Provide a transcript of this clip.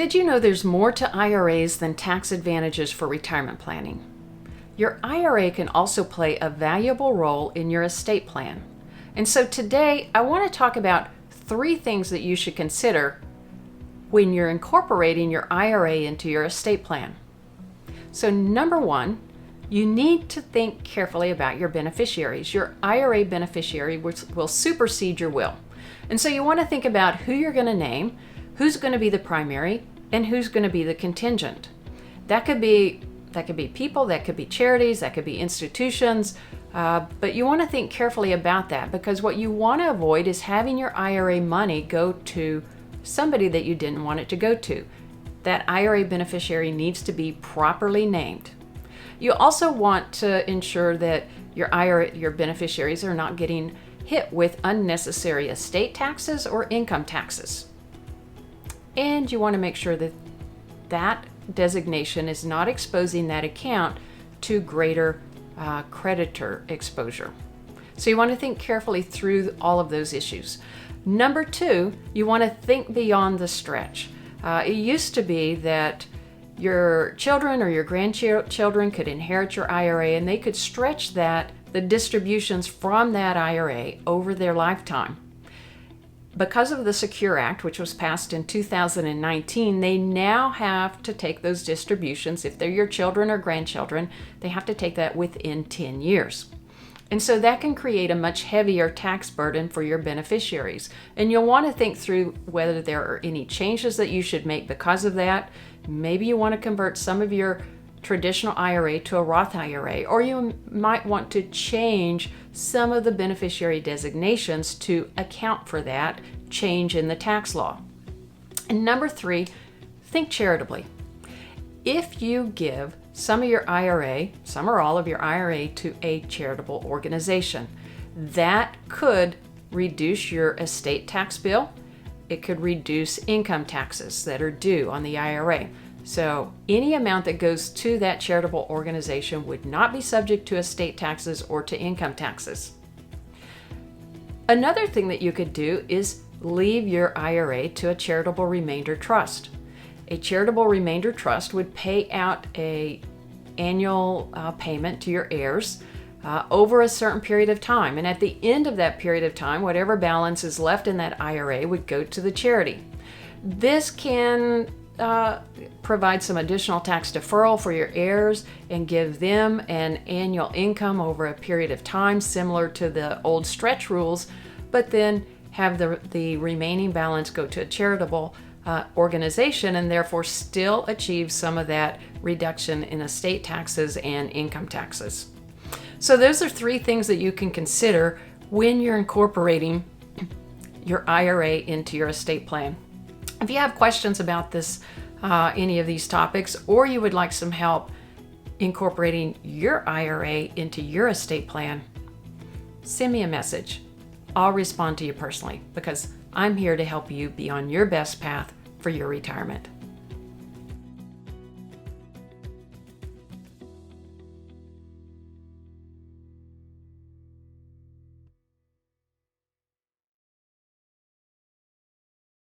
Did you know there's more to IRAs than tax advantages for retirement planning? Your IRA can also play a valuable role in your estate plan. And so today I want to talk about 3 things that you should consider when you're incorporating your IRA into your estate plan. So number 1, you need to think carefully about your beneficiaries. Your IRA beneficiary will supersede your will. And so you want to think about who you're going to name, who's going to be the primary, and who's going to be the contingent. That could be people, that could be charities, that could be institutions, but you want to think carefully about that, because what you want to avoid is having your IRA money go to somebody that you didn't want it to go to. That IRA beneficiary needs to be properly named. You also want to ensure that your beneficiaries are not getting hit with unnecessary estate taxes or income taxes. And you want to make sure that that designation is not exposing that account to greater creditor exposure. So you want to think carefully through all of those issues. Number 2, you want to think beyond the stretch. It used to be that your children or your grandchildren could inherit your IRA, and they could stretch the distributions from that IRA over their lifetime. Because of the Secure Act, which was passed in 2019, they now have to take those distributions. If they're your children or grandchildren, they have to take that within 10 years. And so that can create a much heavier tax burden for your beneficiaries. And you'll want to think through whether there are any changes that you should make because of that. Maybe you want to convert some of your traditional IRA to a Roth IRA, or you might want to change some of the beneficiary designations to account for that change in the tax law. And number 3, think charitably. If you give some of your IRA, some or all of your IRA, to a charitable organization, that could reduce your estate tax bill. It could reduce income taxes that are due on the IRA. So any amount that goes to that charitable organization would not be subject to estate taxes or to income taxes. Another thing that you could do is leave your IRA to a charitable remainder trust. A charitable remainder trust would pay out an annual payment to your heirs over a certain period of time. And at the end of that period of time, whatever balance is left in that IRA would go to the charity. This can provide some additional tax deferral for your heirs and give them an annual income over a period of time similar to the old stretch rules, but then have the remaining balance go to a charitable organization and therefore still achieve some of that reduction in estate taxes and income taxes. So those are 3 things that you can consider when you're incorporating your IRA into your estate plan. If you have questions about this, any of these topics, or you would like some help incorporating your IRA into your estate plan, send me a message. I'll respond to you personally, because I'm here to help you be on your best path for your retirement.